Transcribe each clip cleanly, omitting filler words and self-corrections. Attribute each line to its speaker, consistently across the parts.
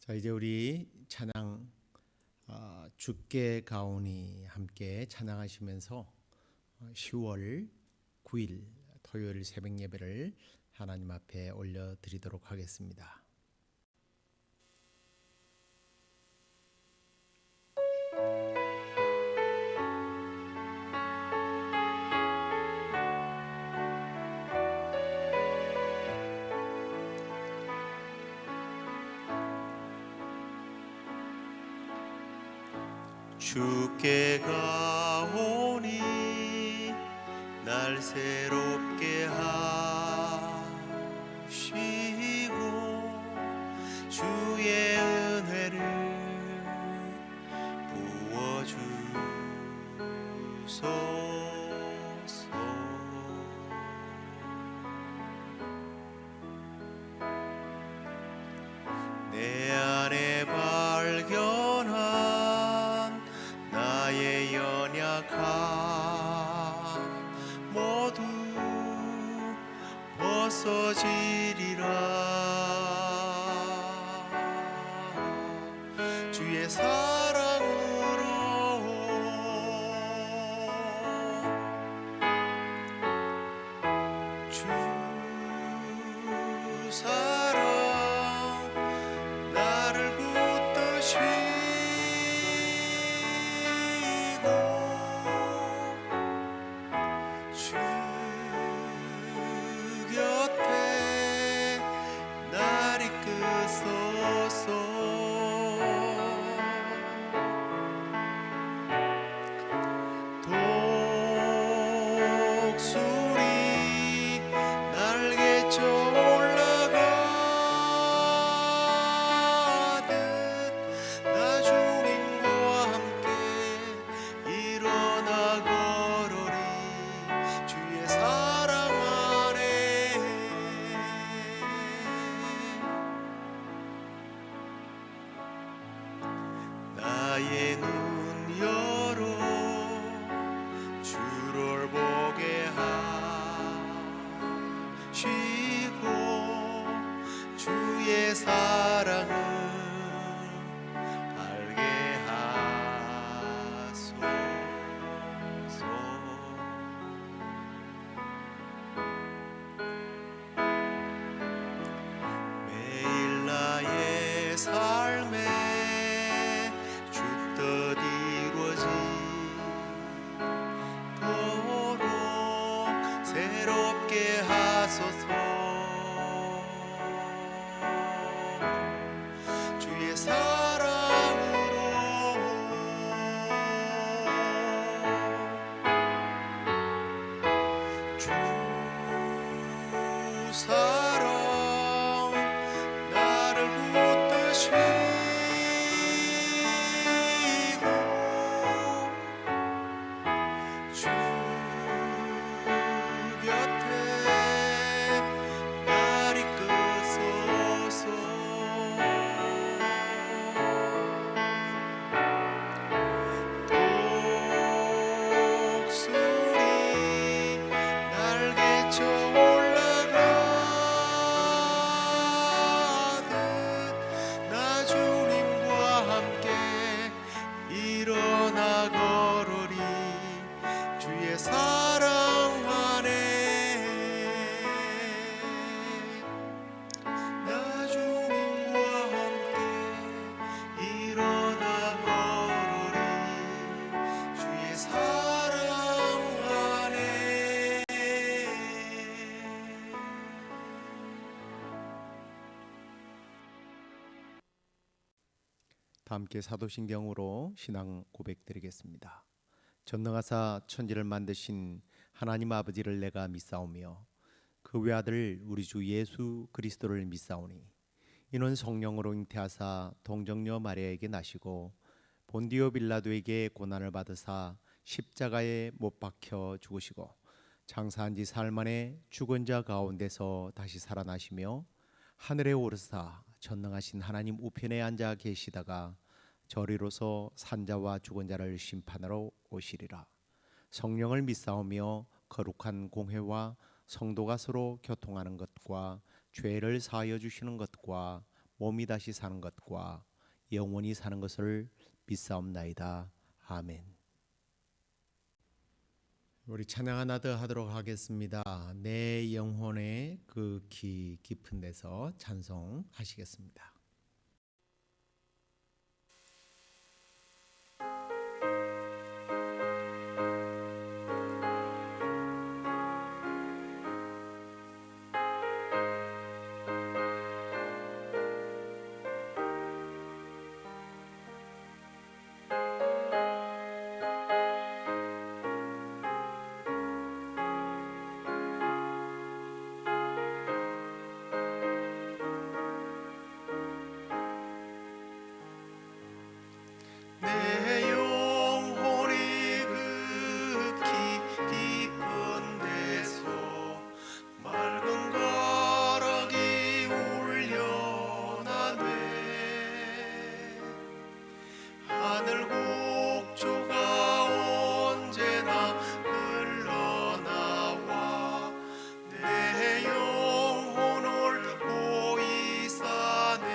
Speaker 1: 자, 이제 우리 찬양 주께 가오니 함께 찬양하시면서 10월 9일 토요일 새벽 예배를 하나님 앞에 올려드리도록 하겠습니다.
Speaker 2: 주께 가오니 날 새롭게 하시고 주의 은혜를 부어주소서. 내 안에 발견한 나의 연약함 모두 벗어지리라. 주의 사랑으로 주 사랑 나를 붙드시고 주 곁에 날 이끄소서. 독수리 날개쳐 올라가듯 나 주님과 함께 일어나 걸으리. 주의 사랑 안에 나의 눈 열어 주를 보게 하시고 주의 사랑을 알게 하소서. 매일 나의 삶에 주 뜻 이루어지도록 새롭게 하소서. 주의 사랑으로 주 사랑 나를 붙드시고 주 곁에 날 이끄소서. 독수리 날개쳐 올라가듯 나 주님과 함께 일어나 걸으리. 주의 사랑 안에 나 주님과 함께 일어나 걸으리. 주의 사랑 안에.
Speaker 1: 다 함께 사도신경으로 신앙 고백드리겠습니다. 전능하사 천지를 만드신 하나님 아버지를 내가 믿사오며 그 외아들 우리 주 예수 그리스도를 믿사오니 이는 성령으로 잉태하사 동정녀 마리아에게 나시고 본디오 빌라도에게 고난을 받으사 십자가에 못 박혀 죽으시고 장사한 지 사흘 만에 죽은 자 가운데서 다시 살아나시며 하늘에 오르사 전능하신 하나님 우편에 앉아 계시다가 저리로서 산자와 죽은 자를 심판하러 오시리라. 성령을 믿사오며 거룩한 공회와 성도가 서로 교통하는 것과 죄를 사하여 주시는 것과 몸이 다시 사는 것과 영원히 사는 것을 믿사옵나이다. 아멘. 우리 찬양 하나 더 하도록 하겠습니다. 내 영혼의 그 깊은 데서 찬송하시겠습니다.
Speaker 2: 내 영혼이 그 깊은 데서 맑은 가락이 울려나네. 하늘 곡조가 언제나 흘러나와 내 영혼을 보이사네.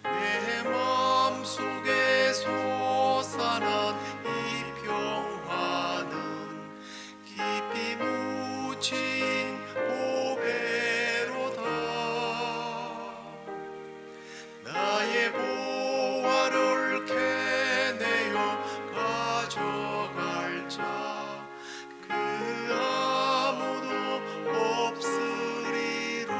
Speaker 2: 내 마음속에 솟아난 이 평화는 깊이 묻힌 보배로다. 나의 보화를 캐내어 가져갈 자 그 아무도 없으리라.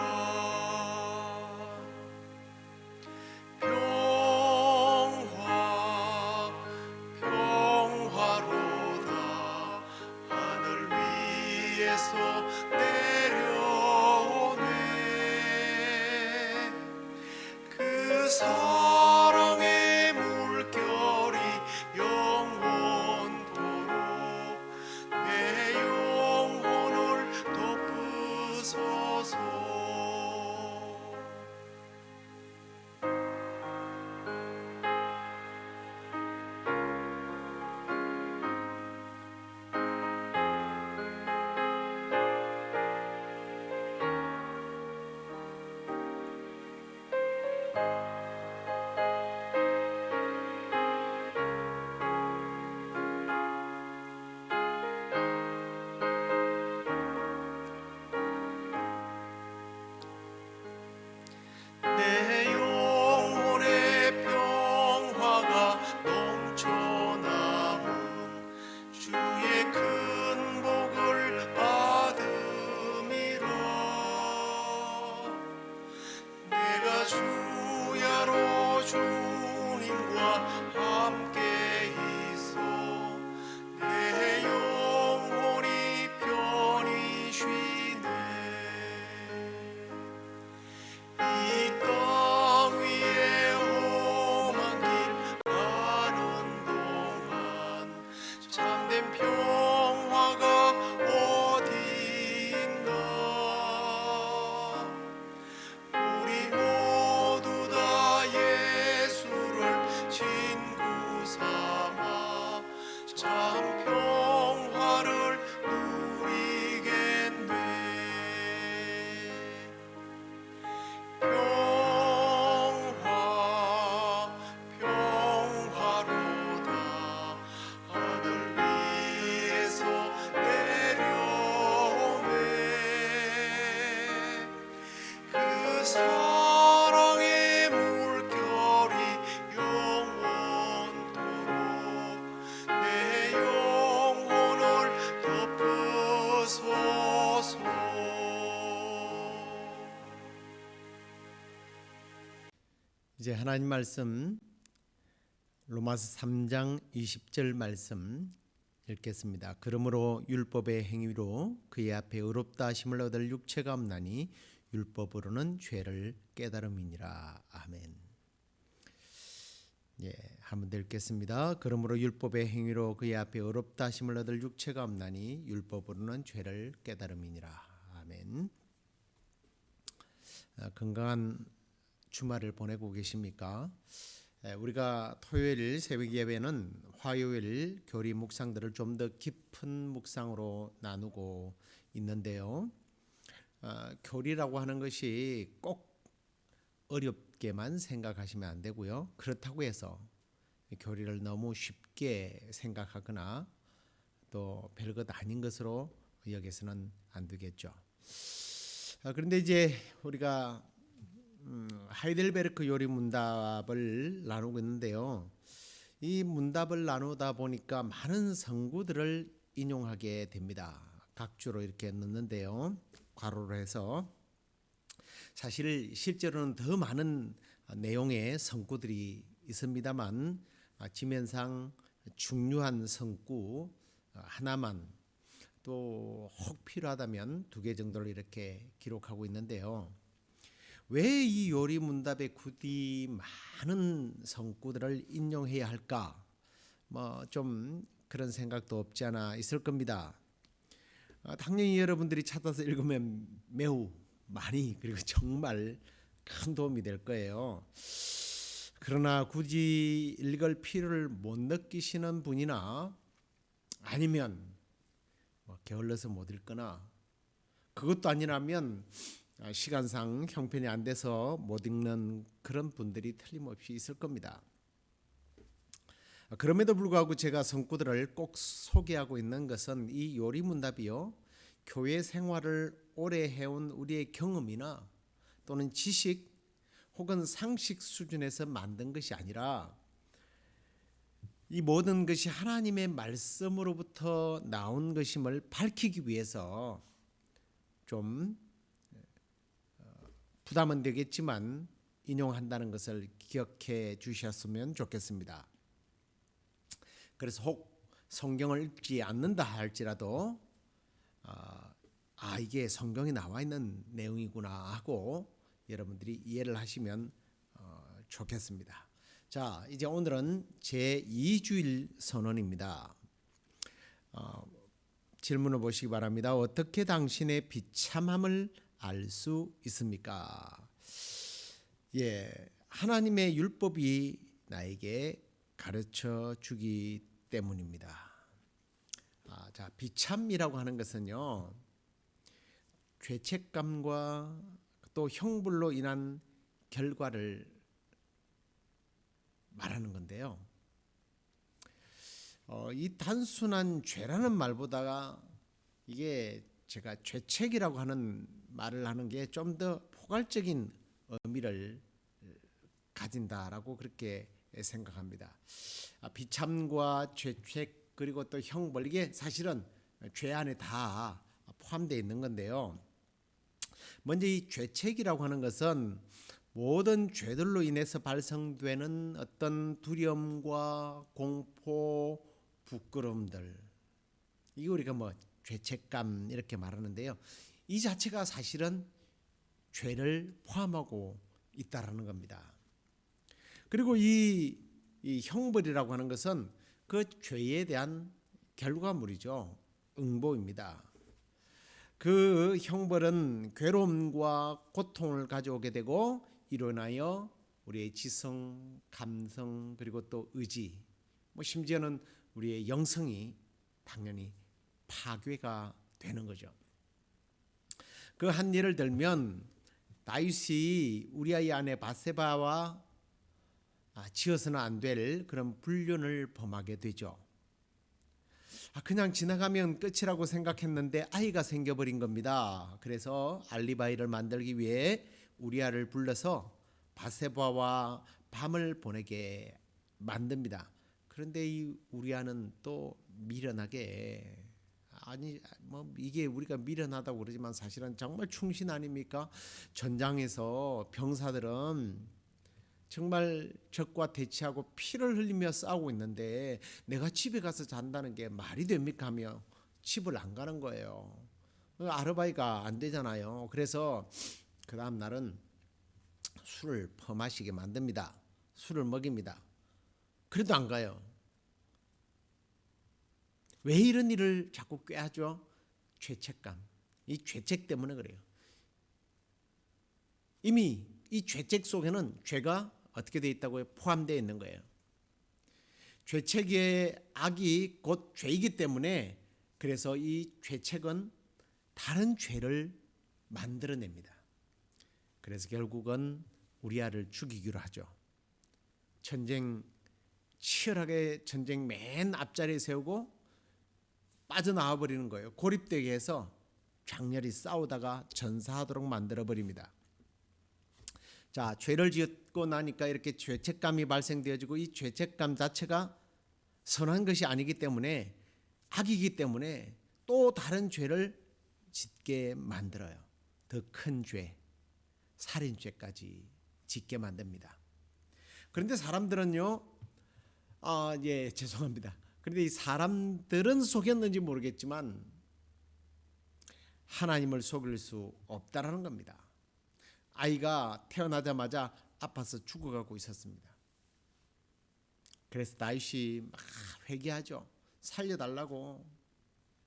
Speaker 2: 평화로다. 하늘 위에서 내려오네. 그 사랑의 물결이 영원토록 내 영혼을 덮으소서. 내 영혼의 평화가 넘쳐나온 주의 큰 복을 받음이라. 내가 주야로 주님과 함께 있어 내 영혼이 편히 쉬네. 이 땅 위에 험한 길 가는 동안 참된 평화가 어디 있나. 우리 모두 다 예수를 친구 삼아 참 평화를 누리겠네. 평화로다. 하늘 위에서 내려오네. 그 사랑의 물결이 영원토록 내 영혼을 덮으소서.
Speaker 1: 이제 하나님 말씀 로마서 3장 20절 말씀 읽겠습니다. 그러므로 율법의 행위로 그의 앞에 의롭다 하심을 얻을 육체가 없나니 율법으로는 죄를 깨달음이니라. 아멘. 한번 더 읽겠습니다. 그러므로 율법의 행위로 그의 앞에 의롭다 하심을 얻을 육체가 없나니 율법으로는 죄를 깨달음이니라. 아멘. 건강한 주말을 보내고 계십니까? 우리가 토요일 새벽 예배는 화요일 교리 묵상들을 좀 더 깊은 묵상으로 나누고 있는데요. 교리라고 하는 것이 꼭 어렵게만 생각하시면 안 되고요. 그렇다고 해서 교리를 너무 쉽게 생각하거나 또 별것 아닌 것으로 여기서는 안 되겠죠. 그런데 이제 우리가 하이델베르크 요리 문답을 나누고 있는데요. 이 문답을 나누다 보니까 많은 성구들을 인용하게 됩니다. 각주로 이렇게 넣는데요. 괄호로 해서 사실 실제로는 더 많은 내용의 성구들이 있습니다만 지면상 중요한 성구 하나만 또 혹 필요하다면 2개 정도를 이렇게 기록하고 있는데요. 왜 이 요리 문답에 굳이 많은 성구들을 인용해야 할까? 뭐 좀 그런 생각도 없지 않아 있을 겁니다. 당연히 여러분들이 찾아서 읽으면 매우 많이 그리고 정말 큰 도움이 될 거예요. 그러나 굳이 읽을 필요를 못 느끼시는 분이나 아니면 게을러서 못 읽거나 그것도 아니라면 시간상 형편이 안 돼서 못 읽는 그런 분들이 틀림없이 있을 겁니다. 그럼에도 불구하고 제가 성구들을 꼭 소개하고 있는 것은 이 요리 문답이요, 교회 생활을 오래 해온 우리의 경험이나 또는 지식 혹은 상식 수준에서 만든 것이 아니라 이 모든 것이 하나님의 말씀으로부터 나온 것임을 밝히기 위해서 좀 부담은 되겠지만 인용한다는 것을 기억해 주셨으면 좋겠습니다. 그래서 혹 성경을 읽지 않는다 할지라도 이게 성경에 나와 있는 내용이구나 하고 여러분들이 이해를 하시면 좋겠습니다. 자, 이제 오늘은 제2주일 선언입니다. 질문을 보시기 바랍니다. 어떻게 당신의 비참함을 알 수 있습니까? 하나님의 율법이 나에게 가르쳐 주기 때문입니다. 자, 비참이라고 하는 것은요, 죄책감과 또 형벌로 인한 결과를 말하는 건데요. 이 단순한 죄라는 말보다가 이게 제가 죄책이라고 하는 말을 하는 게 좀 더 포괄적인 의미를 가진다라고 그렇게 생각합니다. 비참과 죄책 그리고 또 형벌, 이게 사실은 죄 안에 다 포함되어 있는 건데요. 먼저 이 죄책이라고 하는 것은 모든 죄들로 인해서 발생되는 어떤 두려움과 공포, 부끄러움들, 이게 우리가 죄책감 이렇게 말하는데요. 이 자체가 사실은 죄를 포함하고 있다라는 겁니다. 그리고 이 형벌이라고 하는 것은 그 죄에 대한 결과물이죠. 응보입니다. 그 형벌은 괴로움과 고통을 가져오게 되고 이로 인하여 우리의 지성, 감성 그리고 또 의지, 심지어는 우리의 영성이 당연히 파괴가 되는 거죠. 그 한 예를 들면 다윗이 우리아의 아내 바세바와 지어서는 안 될 그런 불륜을 범하게 되죠. 그냥 지나가면 끝이라고 생각했는데 아이가 생겨버린 겁니다. 그래서 알리바이를 만들기 위해 우리아를 불러서 바세바와 밤을 보내게 만듭니다. 그런데 이 우리아는 또 미련하게, 이게 우리가 미련하다고 그러지만 사실은 정말 충신 아닙니까? 전장에서 병사들은 정말 적과 대치하고 피를 흘리며 싸우고 있는데 내가 집에 가서 잔다는 게 말이 됩니까 하며 집을 안 가는 거예요. 아르바이가 안 되잖아요. 그래서 그 다음 날은 술을 퍼마시게 만듭니다. 술을 먹입니다. 그래도 안 가요. 왜 이런 일을 자꾸 꾀하죠? 죄책감. 이 죄책 때문에 그래요. 이미 이 죄책 속에는 죄가 어떻게 되어 있다고요? 포함되어 있는 거예요. 죄책의 악이 곧 죄이기 때문에 그래서 이 죄책은 다른 죄를 만들어냅니다. 그래서 결국은 우리아를 죽이기로 하죠. 치열하게 전쟁 맨 앞자리에 세우고 빠져나와 버리는 거예요. 고립되게 해서 장렬히 싸우다가 전사하도록 만들어 버립니다. 자, 죄를 지었고 나니까 이렇게 죄책감이 발생되어지고 이 죄책감 자체가 선한 것이 아니기 때문에 악이기 때문에 또 다른 죄를 짓게 만들어요. 더 큰 죄, 살인죄까지 짓게 만듭니다. 그런데 사람들은요, 죄송합니다. 그런데 이 사람들은 속였는지 모르겠지만 하나님을 속일 수 없다라는 겁니다. 아이가 태어나자마자 아파서 죽어가고 있었습니다. 그래서 다윗이 막 회개하죠. 살려달라고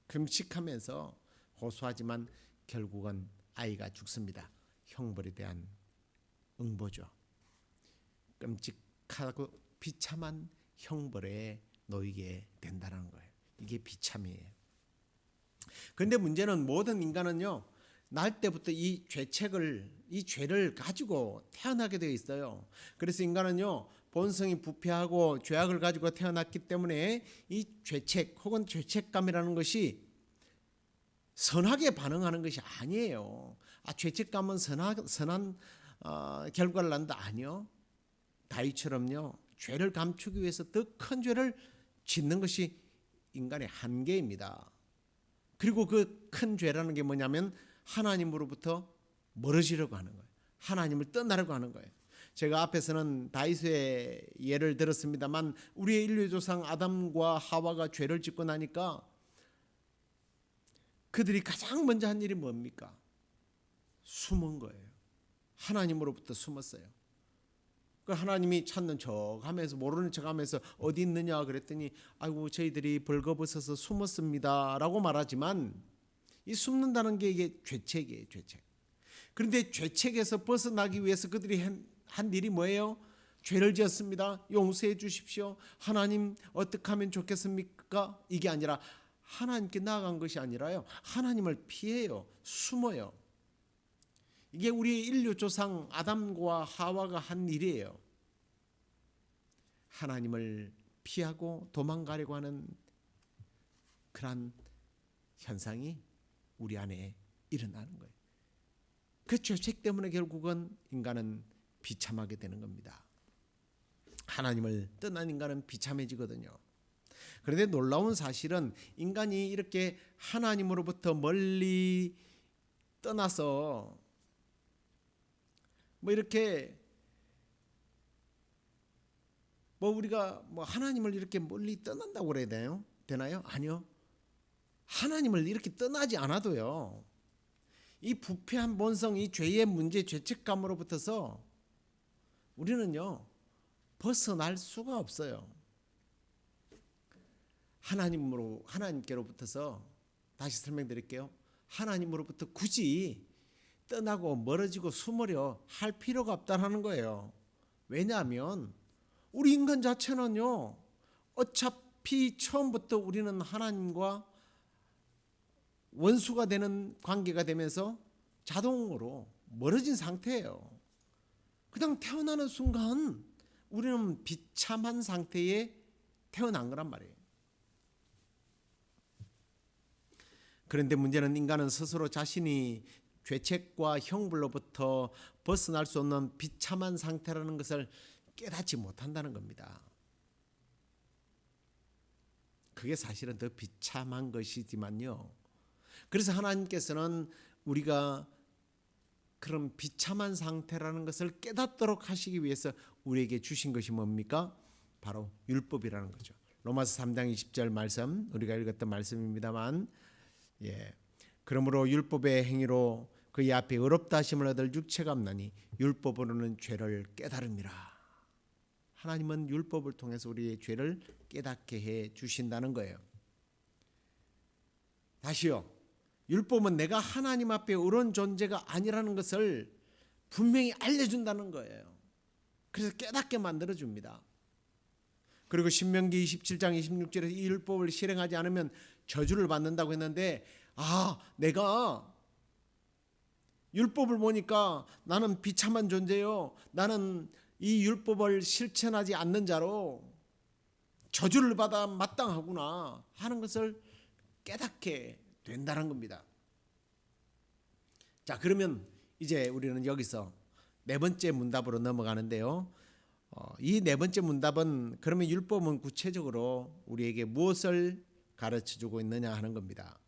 Speaker 1: 금식하면서 호소하지만 결국은 아이가 죽습니다. 형벌에 대한 응보죠. 끔찍하고 비참한 형벌에 놓이게 된다는 거예요. 이게 비참이에요. 그런데 문제는 모든 인간은요, 날 때부터 이 죄를 가지고 태어나게 되어 있어요. 그래서 인간은요, 본성이 부패하고 죄악을 가지고 태어났기 때문에 이 죄책 혹은 죄책감이라는 것이 선하게 반응하는 것이 아니에요. 죄책감은 선한 결과를 난다? 아니요. 다윗처럼요, 죄를 감추기 위해서 더 큰 죄를 짓는 것이 인간의 한계입니다. 그리고 그 큰 죄라는 게 뭐냐면 하나님으로부터 멀어지려고 하는 거예요. 하나님을 떠나려고 하는 거예요. 제가 앞에서는 다윗의 예를 들었습니다만 우리의 인류 조상 아담과 하와가 죄를 짓고 나니까 그들이 가장 먼저 한 일이 뭡니까? 숨은 거예요. 하나님으로부터 숨었어요. 그 하나님이 찾는 척 하면서 모르는 척 하면서 어디 있느냐 그랬더니 아이고 저희들이 벌거벗어서 숨었습니다 라고 말하지만 이 숨는다는 게 이게 죄책이에요. 죄책. 그런데 죄책에서 벗어나기 위해서 그들이 한 일이 뭐예요? 죄를 지었습니다. 용서해 주십시오. 하나님 어떻게 하면 좋겠습니까? 이게 아니라 하나님께 나아간 것이 아니라요, 하나님을 피해요. 숨어요. 이게 우리 인류 조상 아담과 하와가 한 일이에요. 하나님을 피하고 도망가려고 하는 그런 현상이 우리 안에 일어나는 거예요. 그 죄책 때문에 결국은 인간은 비참하게 되는 겁니다. 하나님을 떠난 인간은 비참해지거든요. 그런데 놀라운 사실은 인간이 이렇게 하나님으로부터 멀리 떠나서 이렇게 우리가 하나님을 이렇게 멀리 떠난다고 그래야 되나요? 아니요. 하나님을 이렇게 떠나지 않아도요, 이 부패한 본성, 이 죄의 문제, 죄책감으로부터서 우리는요 벗어날 수가 없어요. 하나님께로부터서 다시 설명드릴게요. 하나님으로부터 굳이 떠나고 멀어지고 숨으려 할 필요가 없다는 거예요. 왜냐하면 우리 인간 자체는요, 어차피 처음부터 우리는 하나님과 원수가 되는 관계가 되면서 자동으로 멀어진 상태예요. 그냥 태어나는 순간 우리는 비참한 상태에 태어난 거란 말이에요. 그런데 문제는 인간은 스스로 자신이 죄책과 형벌로부터 벗어날 수 없는 비참한 상태라는 것을 깨닫지 못한다는 겁니다. 그게 사실은 더 비참한 것이지만요, 그래서 하나님께서는 우리가 그런 비참한 상태라는 것을 깨닫도록 하시기 위해서 우리에게 주신 것이 뭡니까? 바로 율법이라는 거죠. 로마서 3장 20절 말씀, 우리가 읽었던 말씀입니다만, 그러므로 율법의 행위로 그의 앞에 의롭다 하심을 얻을 육체가 없나니 율법으로는 죄를 깨달음이라. 하나님은 율법을 통해서 우리의 죄를 깨닫게 해 주신다는 거예요. 다시요, 율법은 내가 하나님 앞에 의로운 존재가 아니라는 것을 분명히 알려준다는 거예요. 그래서 깨닫게 만들어줍니다. 그리고 신명기 27장 26절에서 이 율법을 실행하지 않으면 저주를 받는다고 했는데, 내가
Speaker 3: 율법을 보니까 나는 비참한 존재요. 나는 이 율법을 실천하지 않는 자로 저주를 받아 마땅하구나 하는 것을 깨닫게 된다는 겁니다. 자, 그러면 이제 우리는 여기서 네 번째 문답으로 넘어가는데요. 이 네 번째 문답은 그러면 율법은 구체적으로 우리에게 무엇을 가르쳐주고 있느냐 하는 겁니다.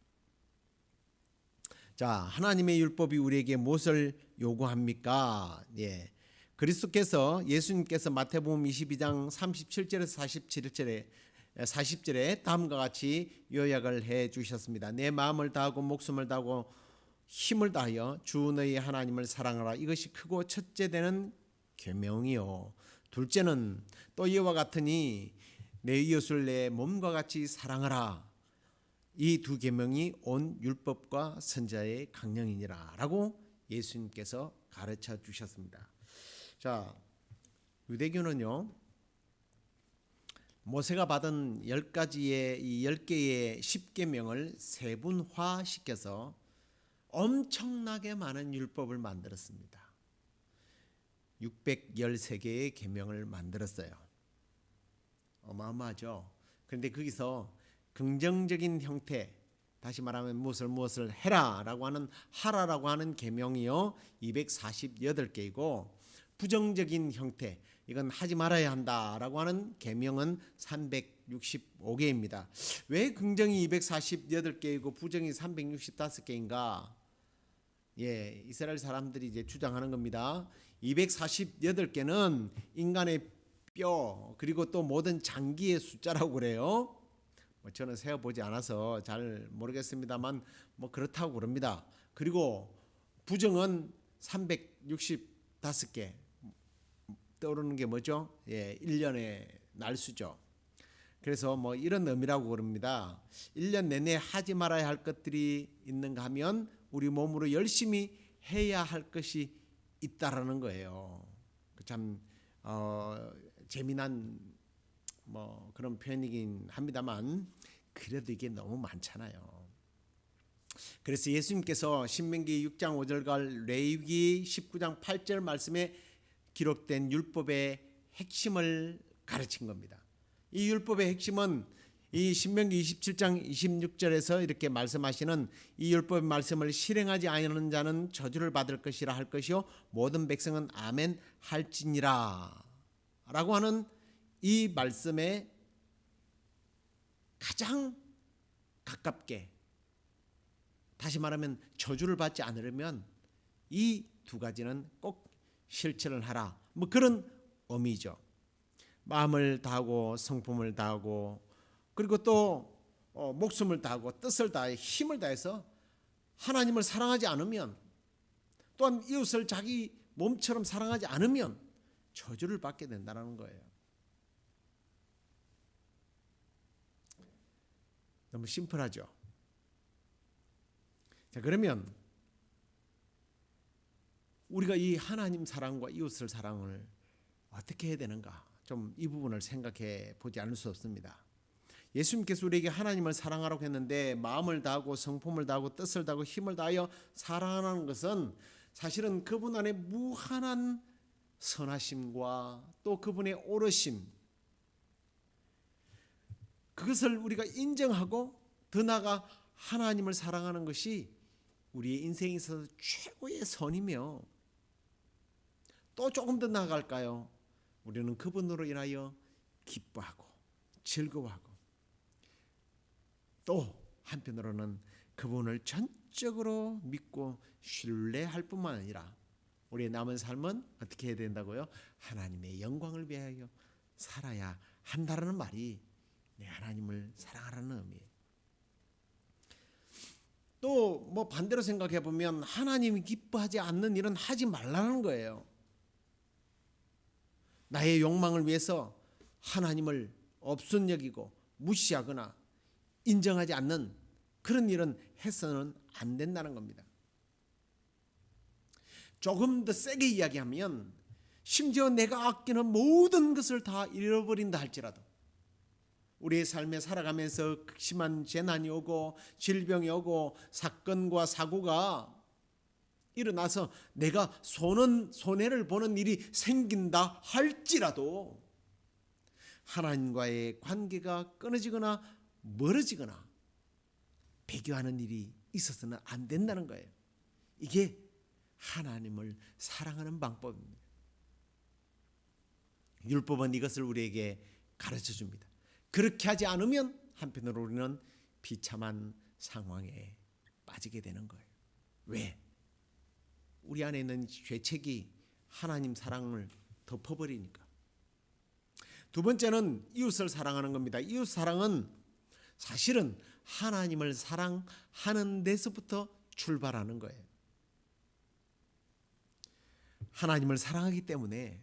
Speaker 3: 자, 하나님의 율법이 우리에게 무엇을 요구합니까? 예. 그리스도께서 예수님께서 마태복음 22장 37절에서 40절에 다음과 같이 요약을 해 주셨습니다. 내 마음을 다하고 목숨을 다하고 힘을 다하여 주 너희 하나님을 사랑하라. 이것이 크고 첫째 되는 계명이요. 둘째는 또 이와 같으니 내 이웃을 내 몸과 같이 사랑하라. 이 두 계명이 온 율법과 선지자의 강령이니라라고 예수님께서 가르쳐 주셨습니다. 자, 유대교는요, 모세가 받은 10가지의 이 10개의 10계명을 세분화시켜서 엄청나게 많은 율법을 만들었습니다. 613개의 계명을 만들었어요. 어마어마하죠. 그런데 거기서 긍정적인 형태, 다시 말하면 무엇을 해라라고 하는 하라라고 하는 계명이요 248개이고, 부정적인 형태, 이건 하지 말아야 한다라고 하는 계명은 365개입니다. 왜 긍정이 248개이고 부정이 365개인가? 예, 이스라엘 사람들이 이제 주장하는 겁니다. 248개는 인간의 뼈 그리고 또 모든 장기의 숫자라고 그래요. 저는 세어보지 않아서 잘 모르겠습니다만 뭐 그렇다고 그럽니다. 그리고 부정은 365개. 떠오르는 게 뭐죠? 예, 1년의 날수죠. 그래서 뭐 이런 의미라고 그럽니다. 1년 내내 하지 말아야 할 것들이 있는가 하면 우리 몸으로 열심히 해야 할 것이 있다라는 거예요. 참 재미난 뭐 그런 표현이긴 합니다만 그래도 이게 너무 많잖아요. 그래서 예수님께서 신명기 6장 5절과 레위기 19장 8절 말씀에 기록된 율법의 핵심을 가르친 겁니다. 이 율법의 핵심은 이 신명기 27장 26절에서 이렇게 말씀하시는 이 율법의 말씀을 실행하지 않는 자는 저주를 받을 것이라 할 것이요 모든 백성은 아멘 할지니라 라고 하는 이 말씀에 가장 가깝게, 다시 말하면 저주를 받지 않으려면 이 두 가지는 꼭 실천을 하라, 뭐 그런 의미죠. 마음을 다하고 성품을 다하고 그리고 또 목숨을 다하고 뜻을 다해 힘을 다해서 하나님을 사랑하지 않으면, 또한 이웃을 자기 몸처럼 사랑하지 않으면 저주를 받게 된다는 거예요. 너무 심플하죠. 자, 그러면 우리가 이 하나님 사랑과 이웃을 사랑을 어떻게 해야 되는가? 좀 이 부분을 생각해 보지 않을 수 없습니다. 예수님께서 우리에게 하나님을 사랑하라고 했는데 마음을 다하고 성품을 다하고 뜻을 다하고 힘을 다하여 사랑하는 것은 사실은 그분 안에 무한한 선하심과 또 그분의 오르심, 그것을 우리가 인정하고 더 나아가 하나님을 사랑하는 것이 우리의 인생에 있어서 최고의 선이며, 또 조금 더 나아갈까요? 우리는 그분으로 인하여 기뻐하고 즐거워하고 또 한편으로는 그분을 전적으로 믿고 신뢰할 뿐만 아니라 우리의 남은 삶은 어떻게 해야 된다고요? 하나님의 영광을 위하여 살아야 한다는 말이 하나님을 사랑하라는 의미예요. 또 뭐 반대로 생각해 보면 하나님이 기뻐하지 않는 일은 하지 말라는 거예요. 나의 욕망을 위해서 하나님을 없은 여기고 무시하거나 인정하지 않는 그런 일은 해서는 안 된다는 겁니다. 조금 더 세게 이야기하면 심지어 내가 아끼는 모든 것을 다 잃어버린다 할지라도, 우리의 삶에 살아가면서 극심한 재난이 오고 질병이 오고 사건과 사고가 일어나서 내가 손해를 보는 일이 생긴다 할지라도 하나님과의 관계가 끊어지거나 멀어지거나 배교하는 일이 있어서는 안 된다는 거예요. 이게 하나님을 사랑하는 방법입니다. 율법은 이것을 우리에게 가르쳐 줍니다. 그렇게 하지 않으면 한편으로 우리는 비참한 상황에 빠지게 되는 거예요. 왜? 우리 안에 있는 죄책이 하나님 사랑을 덮어버리니까. 두 번째는 이웃을 사랑하는 겁니다. 이웃 사랑은 사실은 하나님을 사랑하는 데서부터 출발하는 거예요. 하나님을 사랑하기 때문에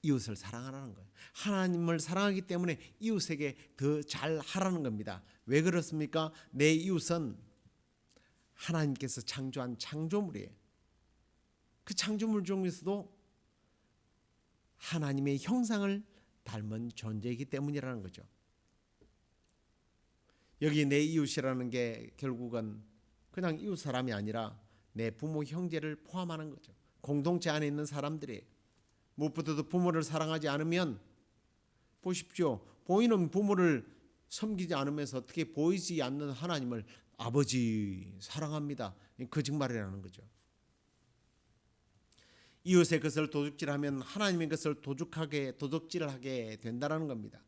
Speaker 3: 이웃을 사랑하라는 거예요. 하나님을 사랑하기 때문에 이웃에게 더 잘하라는 겁니다. 왜 그렇습니까? 내 이웃은 하나님께서 창조한 창조물이에요. 그 창조물 중에서도 하나님의 형상을 닮은 존재이기 때문이라는 거죠. 여기 내 이웃이라는 게 결국은 그냥 이웃 사람이 아니라 내 부모 형제를 포함하는 거죠. 공동체 안에 있는 사람들이에요. 무엇보다도 부모를 사랑하지 않으면 보십시오. 보이는 부모를 섬기지 않으면서 어떻게 보이지 않는 하나님을 아버지 사랑합니다. 거짓말이라는 거죠. 이웃의 것을 도둑질하면 하나님의 것을 도둑질하게 된다는 겁니다.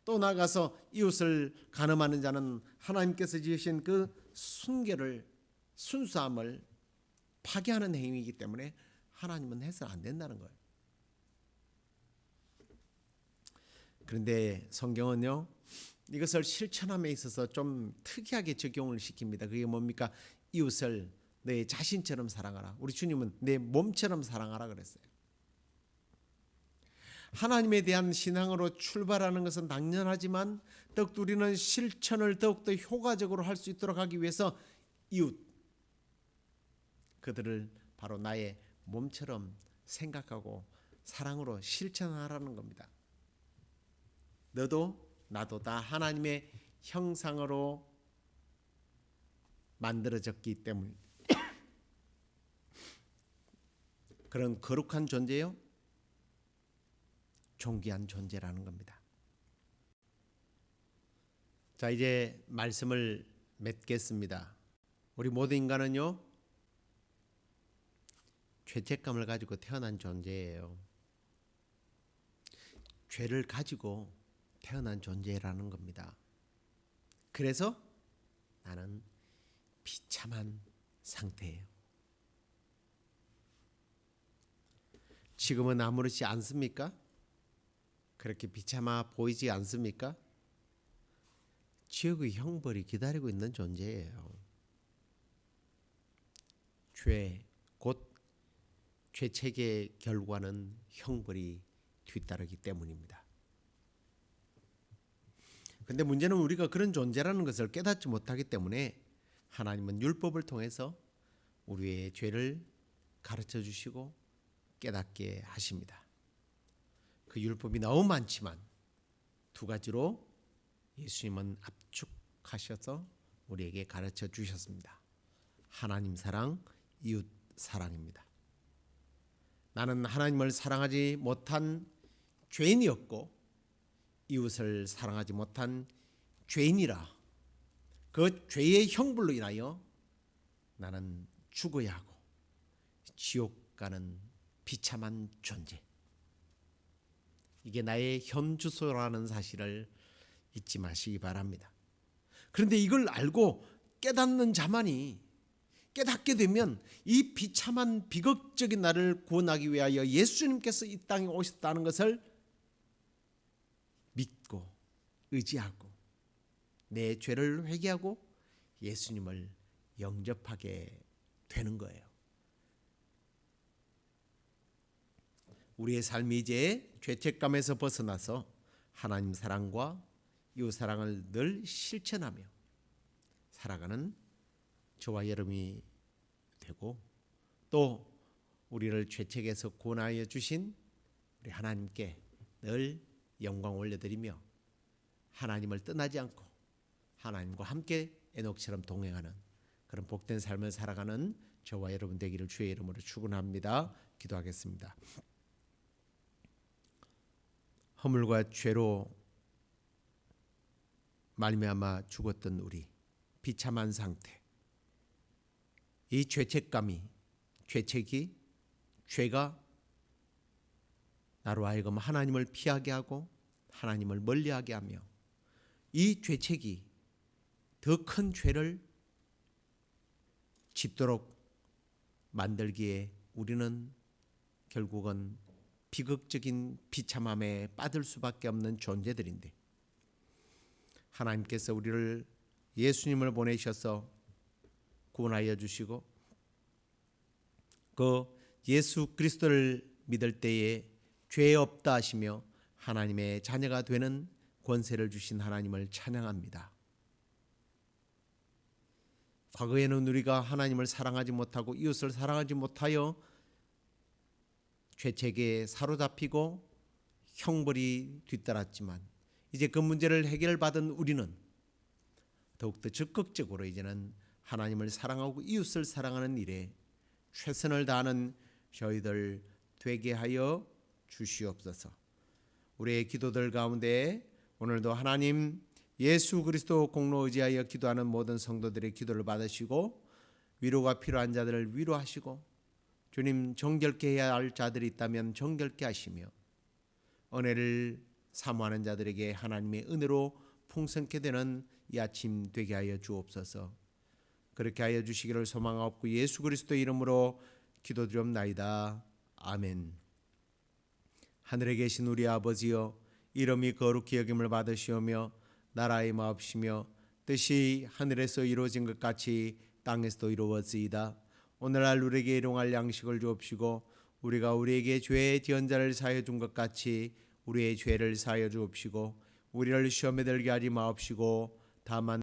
Speaker 3: 또 나아가서 이웃을 간음하는 자는 하나님께서 지으신 그 순수함을 파괴하는 행위이기 때문에 하나님은 해서는 안 된다는 거예요. 그런데 성경은요, 이것을 실천함에 있어서 좀 특이하게 적용을 시킵니다. 그게 뭡니까? 이웃을 내 자신처럼 사랑하라. 우리 주님은 내 몸처럼 사랑하라 그랬어요. 하나님에 대한 신앙으로 출발하는 것은 당연하지만 더욱더 우리는 실천을 더욱더 효과적으로 할 수 있도록 하기 위해서 이웃, 그들을 바로 나의 몸처럼 생각하고 사랑으로 실천하라는 겁니다. 너도 나도 다 하나님의 형상으로 만들어졌기 때문에 그런 거룩한 존재요, 존귀한 존재라는 겁니다. 자, 이제 말씀을 맺겠습니다. 우리 모든 인간은요, 죄책감을 가지고 태어난 존재예요. 죄를 가지고 태어난 존재라는 겁니다. 그래서 나는 비참한 상태예요. 지금은 아무렇지 않습니까? 그렇게 비참해 보이지 않습니까? 지옥의 형벌이 기다리고 있는 존재예요. 죄, 곧 죄책의 결과는 형벌이 뒤따르기 때문입니다. 근데 문제는 우리가 그런 존재라는 것을 깨닫지 못하기 때문에 하나님은 율법을 통해서 우리의 죄를 가르쳐 주시고 깨닫게 하십니다. 그 율법이 너무 많지만 두 가지로 예수님은 압축하셔서 우리에게 가르쳐 주셨습니다. 하나님 사랑, 이웃 사랑입니다. 나는 하나님을 사랑하지 못한 죄인이었고 이웃을 사랑하지 못한 죄인이라 그 죄의 형벌로 인하여 나는 죽어야 하고 지옥 가는 비참한 존재. 이게 나의 현 주소라는 사실을 잊지 마시기 바랍니다. 그런데 이걸 알고 깨닫는 자만이, 깨닫게 되면 이 비참한 비극적인 나를 구원하기 위하여 예수님께서 이 땅에 오셨다는 것을 믿고 의지하고 내 죄를 회개하고 예수님을 영접하게 되는 거예요. 우리의 삶이 이제 죄책감에서 벗어나서 하나님 사랑과 이웃 사랑을 늘 실천하며 살아가는 저와 여러분이 되고, 또 우리를 죄책에서 구원하여 주신 우리 하나님께 늘 영광 올려드리며 하나님을 떠나지 않고 하나님과 함께 에녹처럼 동행하는 그런 복된 삶을 살아가는 저와 여러분 되기를 주의 이름으로 축원합니다. 기도하겠습니다. 허물과 죄로 말미암아 죽었던 우리 비참한 상태, 이 죄책감이 죄가 나로 하여금 하나님을 피하게 하고 하나님을 멀리하게 하며 이 죄책이 더 큰 죄를 짓도록 만들기에 우리는 결국은 비극적인 비참함에 빠질 수밖에 없는 존재들인데, 하나님께서 우리를 예수님을 보내셔서 구원하여 주시고 그 예수 그리스도를 믿을 때에 죄 없다 하시며 하나님의 자녀가 되는 권세를 주신 하나님을 찬양합니다. 과거에는 우리가 하나님을 사랑하지 못하고 이웃을 사랑하지 못하여 죄책에 사로잡히고 형벌이 뒤따랐지만, 이제 그 문제를 해결받은 우리는 더욱더 적극적으로 이제는 하나님을 사랑하고 이웃을 사랑하는 일에 최선을 다하는 저희들 되게 하여 주시옵소서. 우리의 기도들 가운데 오늘도 하나님 예수 그리스도 공로 의지하여 기도하는 모든 성도들의 기도를 받으시고 위로가 필요한 자들을 위로하시고, 주님 정결케 해야 할 자들이 있다면 정결케 하시며 은혜를 사모하는 자들에게 하나님의 은혜로 풍성케 되는 이 아침 되게 하여 주옵소서. 그렇게 하여 주시기를 소망하옵고 예수 그리스도의 이름으로 기도드리옵나이다. 아멘. 하늘에 계신 우리 아버지여, 이름이 거룩히 여김을 받으시오며 나라의 마옵시며 뜻이 하늘에서 이루어진 것 같이 땅에서도 이루어지이다. 오늘날 우리에게 일용할 양식을 주옵시고 우리가 우리에게 죄의 지은 자를 사하여 준 것 같이 우리의 죄를 사하여 주옵시고 우리를 시험에 들게 하지 마옵시고 다만